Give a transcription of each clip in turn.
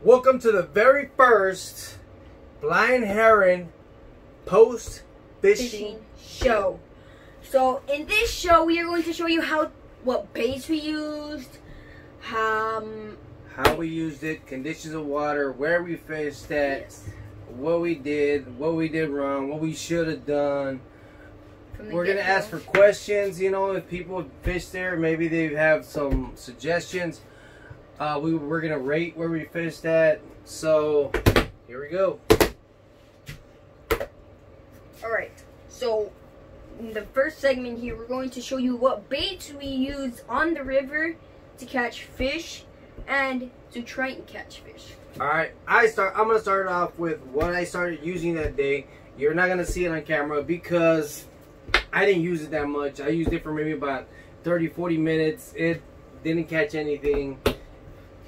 Welcome to the very first Flying Heron post fishing show. So in this show, we are going to show you what baits we used, how we used it, conditions of water, where we fished at, yes, what we did wrong, what we should have done. We're gonna ask for questions. You know, if people fish there, maybe they have some suggestions. We're gonna rate where we fished at. So here we go. Alright, so in the first segment here, we're going to show you what baits we use on the river to catch fish and to try and catch fish. Alright, I'm gonna start off with what I started using that day. You're not gonna see it on camera because I didn't use it that much. I used it for maybe about 30-40 minutes. It didn't catch anything.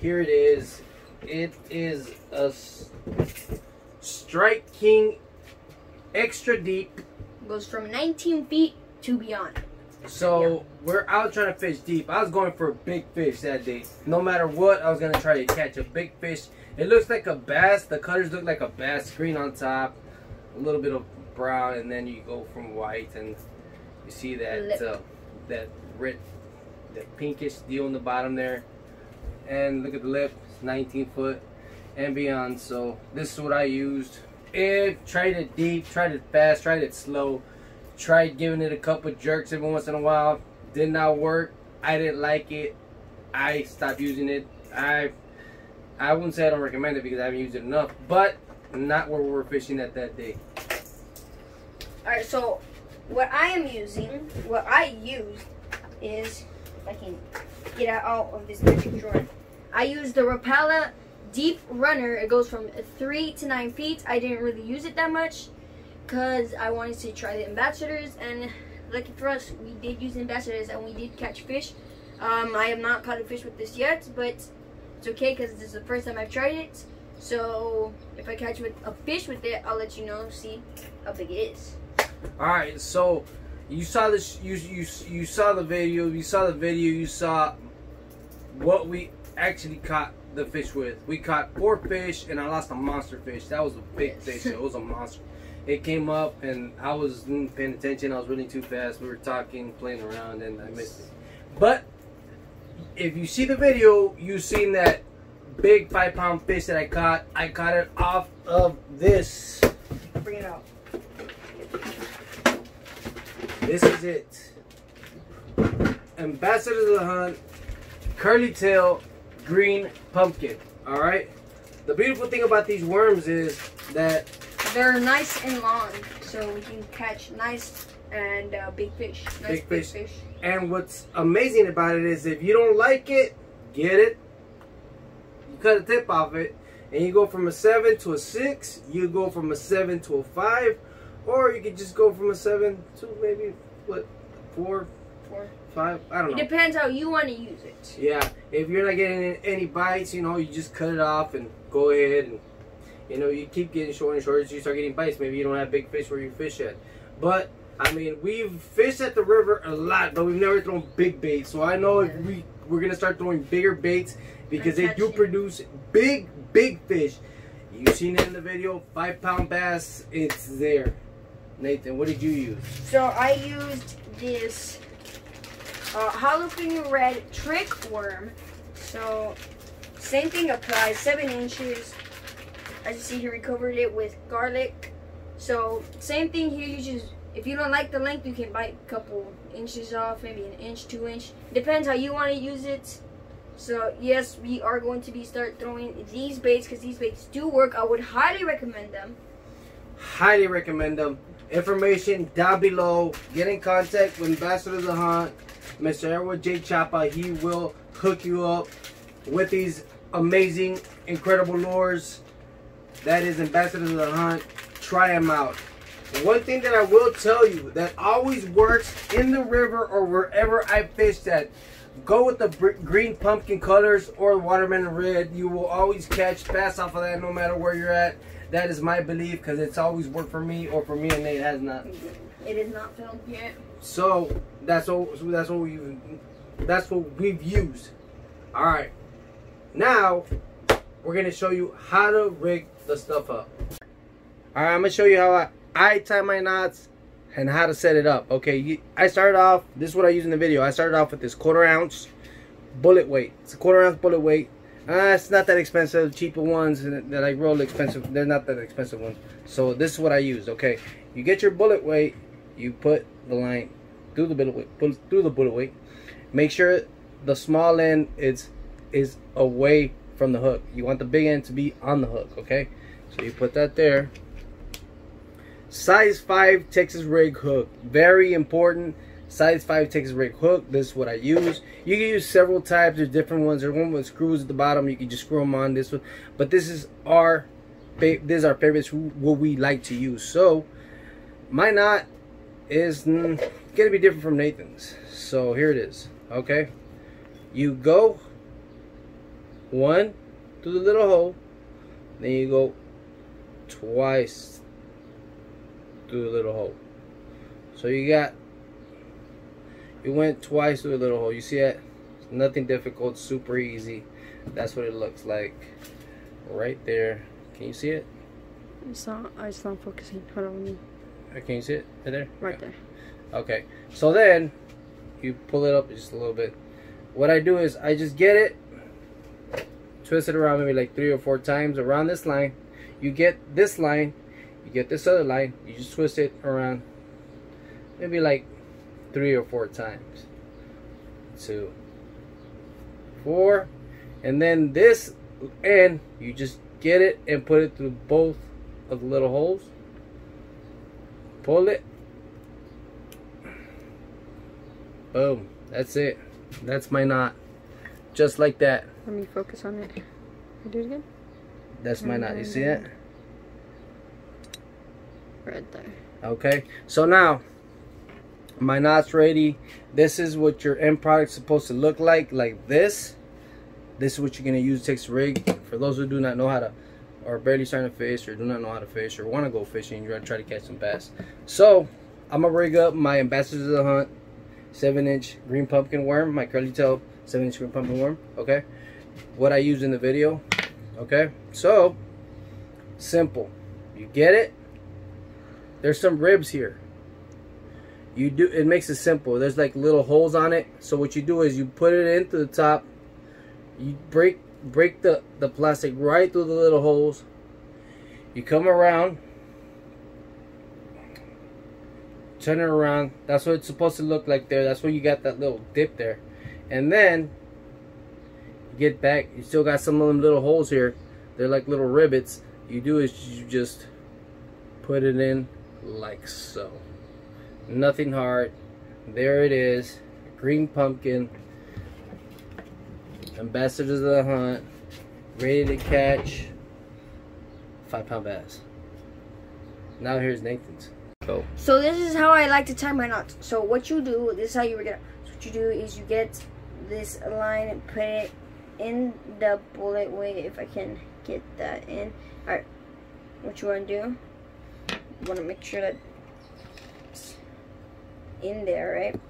Here it is. It is a Strike King extra deep. Goes from 19 feet to beyond. So yeah, we're out trying to fish deep. I was going for a big fish that day. No matter what, I was gonna try to catch a big fish. It looks like a bass. The colors look like a bass. Green on top, a little bit of brown, and then you go from white, and you see that that red, that pinkish deal in the bottom there. And look at the lip. It's 19 foot and beyond. So this is what I used. Tried it deep, tried it fast, tried it slow, tried giving it a couple jerks every once in a while. Did not work. I didn't like it. I stopped using it. I wouldn't say I don't recommend it because I haven't used it enough, but not where we were fishing at that day. Alright, so what I used is, if I can get out of this magic drawer, I used the Rapala Deep Runner. It goes from 3 to 9 feet. I didn't really use it that much because I wanted to try the ambassadors, and lucky for us, we did use ambassadors and we did catch fish. I have not caught a fish with this yet, but it's okay because this is the first time I've tried it. So if I catch a fish with it, I'll let you know, see how big it is. Alright, so you saw this, you saw the video, you saw what we actually caught the fish with. We caught 4 fish and I lost a monster fish. That was a big fish. It was a monster. It came up and I was paying attention. I was running too fast. We were talking, playing around, and I missed it. But if you see the video, you've seen that big 5-pound fish that I caught. I caught it off of this. Bring it out. This is it. Ambassador of the Hunt, curly tail, green pumpkin. Alright? The beautiful thing about these worms is that they're nice and long, so we can catch nice and big fish. Nice big fish. And what's amazing about it is if you don't like it, get it. You cut a tip off it, and you go from a 7 to a 6. You go from a 7 to a 5. Or you could just go from a 7 to maybe, what, 4, 5? I don't know. It depends how you want to use it. Yeah. If you're not getting any bites, you know, you just cut it off and go ahead. And, you know, you keep getting shorter and shorter. So you start getting bites. Maybe you don't have big fish where you fish at. But, I mean, we've fished at the river a lot, but we've never thrown big baits. So I know if we're going to start throwing bigger baits because they do produce big fish. You've seen it in the video. 5-pound bass. It's there. Nathan, what did you use? So I used this hollow finger red trick worm. So same thing applies, 7 inches. As you see here, we covered it with garlic. So same thing here. You just, if you don't like the length, you can bite a couple inches off, maybe 1 inch, 2 inch. Depends how you want to use it. So yes, we are going to start throwing these baits because these baits do work. I would highly recommend them. Highly recommend them. Information down below. Get in contact with Ambassador of the Hunt, Mr. Edward J. CHAPA. He will hook you up with these amazing, incredible lures. That is Ambassador of the Hunt. Try them out. One thing that I will tell you that always works in the river or wherever I fished at, go with the green pumpkin colors or watermelon red. You will always catch bass off of that no matter where you're at. That is my belief because it's always worked for me, or for me and Nate has not. It is not filmed yet. So that's what we've used. All right. Now we're gonna show you how to rig the stuff up. All right, I'm gonna show you how I tie my knots and how to set it up. Okay, I started off, this is what I use in the video. I started off with this 1/4 ounce bullet weight. It's a 1/4 ounce bullet weight. It's not that expensive. Cheaper ones that like real expensive, they're not that expensive ones. So this is what I used. Okay, you get your bullet weight, you put the line through the bullet weight, put through the bullet weight. Make sure the small end is away from the hook. You want the big end to be on the hook. Okay, so you put that there. Size 5 Texas rig hook, very important. Size 5 Texas rig hook. This is what I use. You can use several types. There's different ones. There's one with screws at the bottom. You can just screw them on. This one, but this is our favorites. What we like to use. So my knot is gonna be different from Nathan's. So here it is. Okay, you go one through the little hole, then you go twice through the little hole. So you went twice through the little hole. You see that? Nothing difficult, super easy. That's what it looks like right there. Can you see it? It's not focusing. Hold on. Can you see it right there? Right there. Okay, so then you pull it up just a little bit. What I do is I just get it, twist it around maybe like 3 or 4 times around this line. You get this line, you get this other line, you just twist it around maybe like 3 or 4 times. 2, 4, and then this end you just get it and put it through both of the little holes. Pull it. Boom. That's it. That's my knot. Just like that. Let me focus on it. Do it again. That's my knot. You see it? Right there. Okay. So now my knot's ready. This is what your end product's supposed to look like this. This is what you're gonna use to Texas rig. For those who do not know how to, or barely starting to fish, or do not know how to fish, or want to go fishing, you're gonna try to catch some bass. So I'm gonna rig up my Ambassadors of the Hunt 7-inch green pumpkin worm, my curly tail 7-inch green pumpkin worm. Okay, what I used in the video. Okay, so simple. You get it. There's some ribs here. It makes it simple. There's like little holes on it. So what you do is you put it into the top. You break the plastic right through the little holes. You come around, turn it around. That's what it's supposed to look like there. That's where you got that little dip there. And then you get back. You still got some of them little holes here. They're like little rivets. You do is you just put it in like so. Nothing hard. There it is. Green pumpkin. Ambassadors of the Hunt. Ready to catch 5-pound bass. Now here's Nathan's. Go. So this is how I like to tie my knots. So what you do, this is how you rig it up. So what you do is you get this line and put it in the bullet weight, if I can get that in. Alright, what you want to do, you want to make sure that it's in there, right?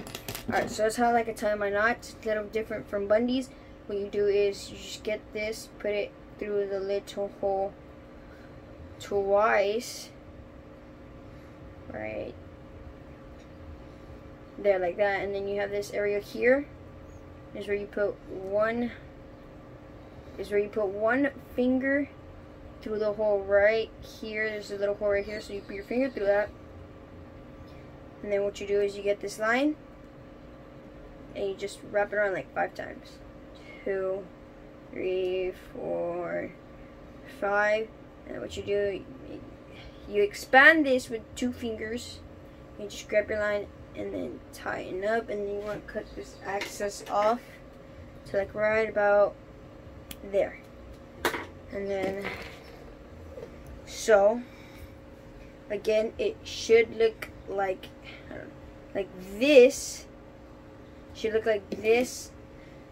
Alright, so that's how I like to tie my knots. It's a little different from Bundy's. What you do is you just get this, put it through the little hole twice, right there, like that, and then you have this area here is where you put one finger through the hole right here. There's a little hole right here, so you put your finger through that, and then what you do is you get this line and you just wrap it around like 5 times. 2, 3, 4, 5, and what you do, you expand this with 2 fingers. You just grab your line and then tighten up, and then you want to cut this excess off to like right about there. And then, so again, it should look like, I don't know, like this. Should look like this.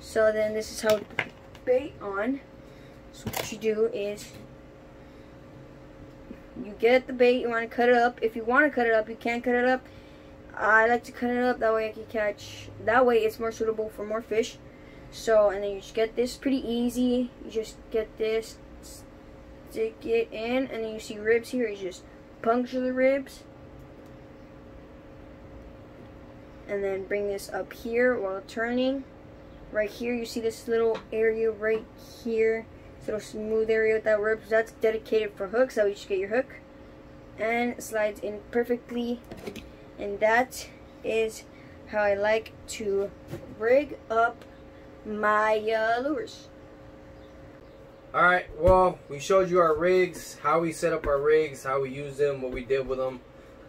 So then this is how you put the bait on. So what you do is you get the bait, you want to cut it up. If you want to cut it up, you can cut it up. I like to cut it up, that way I can catch, that way it's more suitable for more fish. So, and then you just get this, pretty easy. You just get this, stick it in, and then you see ribs here. You just puncture the ribs. And then bring this up here while turning. Right here, you see this little area right here. This little smooth area with that rib. That's dedicated for hooks. So you just get your hook. And it slides in perfectly. And that is how I like to rig up my lures. Alright, well, we showed you our rigs, how we set up our rigs, how we use them, what we did with them.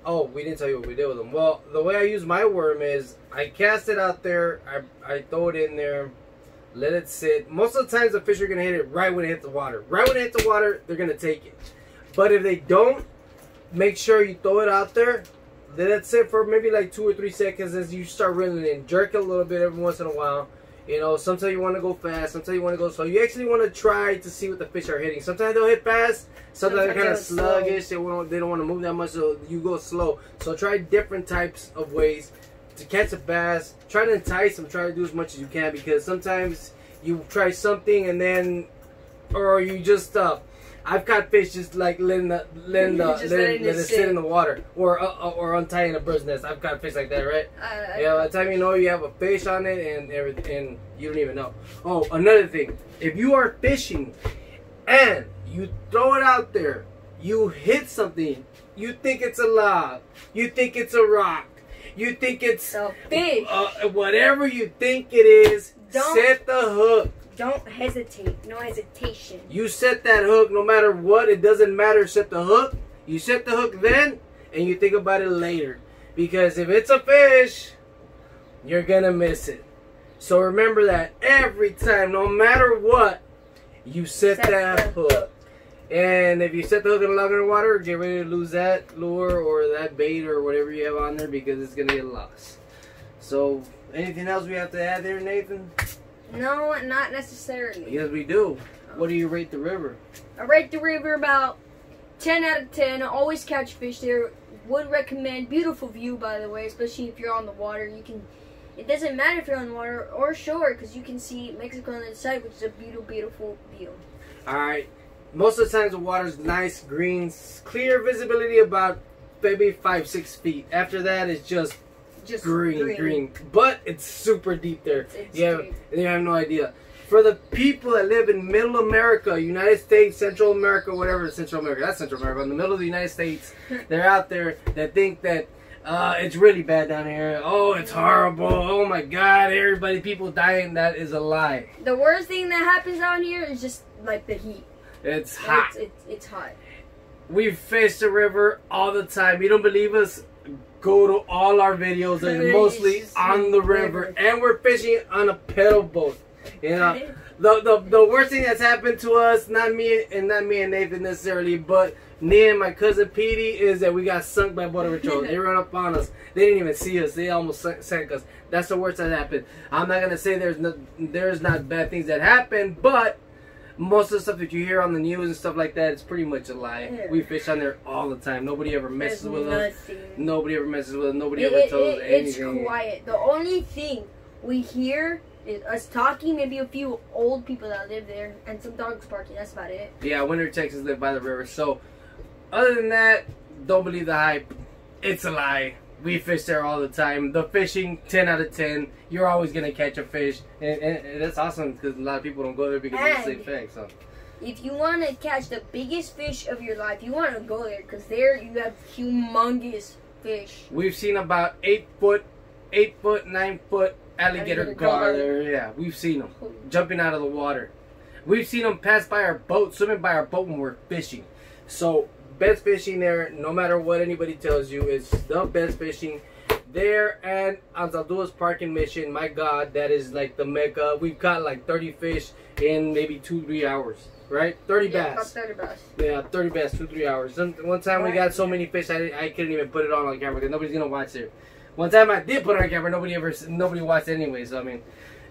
Oh, we didn't tell you what we did with them. Well, the way I use my worm is I cast it out there, I throw it in there, let it sit. Most of the times the fish are going to hit it right when it hits the water. Right when it hits the water, they're going to take it. But if they don't, make sure you throw it out there, let it sit for maybe like 2 or 3 seconds as you start reeling it in. Jerk it a little bit every once in a while. You know, sometimes you want to go fast, sometimes you want to go slow. You actually want to try to see what the fish are hitting. Sometimes they'll hit fast, sometimes they're kind of sluggish. They don't want to move that much, so you go slow. So try different types of ways to catch a bass. Try to entice them. Try to do as much as you can, because sometimes you try something and then, or you just I've caught fish just like letting it sit in the water, or untying a bird's nest. I've caught fish like that, right? Yeah, by the time you know you have a fish on it and everything, you don't even know. Oh, another thing, if you are fishing and you throw it out there, you hit something, you think it's a log, you think it's a rock, you think it's a fish, whatever you think it is, set the hook. Don't hesitate. No hesitation. You set that hook no matter what. It doesn't matter. Set the hook. You set the hook then, and you think about it later. Because if it's a fish, you're going to miss it. So remember that every time, no matter what, you set that hook. And if you set the hook in longer water, get ready to lose that lure or that bait or whatever you have on there, because it's going to get lost. So anything else we have to add there, Nathan? No, not necessarily. Yes, we do. What do you rate the river? I rate the river about 10 out of 10. I always catch fish there. Would recommend. Beautiful view, by the way, especially if you're on the water. You can. It doesn't matter if you're on the water or shore, because you can see Mexico on the side, which is a beautiful, beautiful view. All right. Most of the times the water's nice, green, clear visibility about maybe 5-6 feet. After that, it's just green, but it's super deep there. You have no idea. For the people that live in Middle America, United States, Central America, whatever, Central America, that's Central America, in the middle of the United States, they're out there that think that it's really bad down here. Oh, it's horrible. Oh my God, people dying. That is a lie. The worst thing that happens down here is just like the heat. It's hot. It's hot. We fish the river all the time. You don't believe us? Go to all our videos. They're mostly on the river, and we're fishing on a pedal boat. You know, the worst thing that's happened to us, not me and Nathan necessarily, but me and my cousin Petey, is that we got sunk by Border Patrol. They ran up on us. They didn't even see us. They almost sank us. That's the worst that happened. I'm not gonna say there's not bad things that happen, but most of the stuff that you hear on the news and stuff like that, it's pretty much a lie. Yeah. We fish on there all the time. Nobody ever messes with us. Nobody ever messes with us. Nobody ever tells us anything. It's quiet. The only thing we hear is us talking, maybe a few old people that live there, and some dogs barking. That's about it. Yeah, Winter, Texas live by the river. So, other than that, don't believe the hype. It's a lie. We fish there all the time. The fishing, 10 out of 10. You're always going to catch a fish. And that's awesome, because a lot of people don't go there because it's the same fact. So, if you want to catch the biggest fish of your life, you want to go there, because there you have humongous fish. We've seen about 8 foot, 9 foot alligator gar there. Yeah, we've seen them jumping out of the water. We've seen them pass by our boat, swimming by our boat when we're fishing. So, best fishing there, no matter what anybody tells you, is the best fishing there. And on Zaldua's parking mission, my God, that is like the mecca. We've caught like 30 fish in maybe 2-3 hours, right? 30 bass. About 30 bass. Yeah, 30 bass, 2-3 hours. One time we got so many fish, I couldn't even put it on camera because nobody's gonna watch it. One time I did put it on camera, nobody watched it anyway.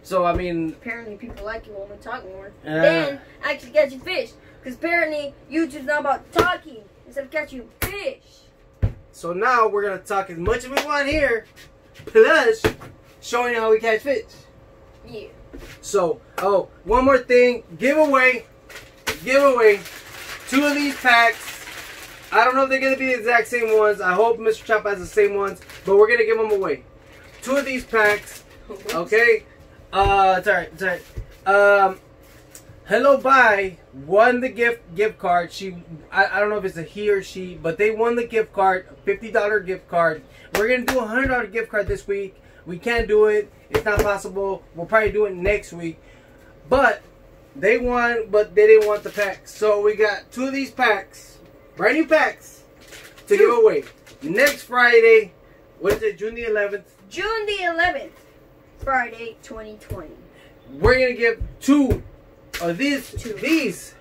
So I mean, apparently people like it when we talk more. Then actually catching fish, because apparently YouTube's not about talking instead of catching fish. So now we're gonna talk as much as we want here, plus showing you how we catch fish. Yeah. So, one more thing, giveaway 2 of these packs. I don't know if they're going to be the exact same ones. I hope Mr. CHAPA has the same ones. But we're going to give them away. 2 of these packs. Okay? It's alright. Hello Bye won the gift card. I don't know if it's a he or she, but they won the gift card, $50 gift card. We're gonna do a $100 gift card this week. We can't do it. It's not possible. We'll probably do it next week. But they won, but they didn't want the packs. So we got 2 of these packs, brand new packs, to give away. Next Friday, what is it? June the 11th. June the 11th, Friday, 2020. We're gonna give 2 of these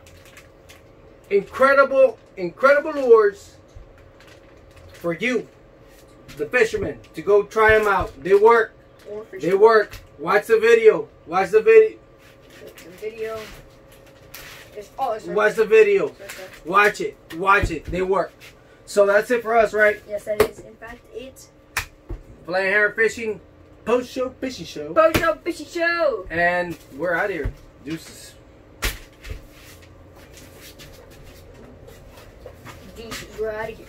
incredible lures for you, the fishermen, to go try them out. They work. They work. Watch the video. Watch the video. Watch the video. Watch it. Watch it. They work. So that's it for us, right? Yes, that is. In fact, it's Flying Heron Fishing post-show fishing show. Post-show fishing show. And we're out of here. Deuces. Deuces, we're out of here.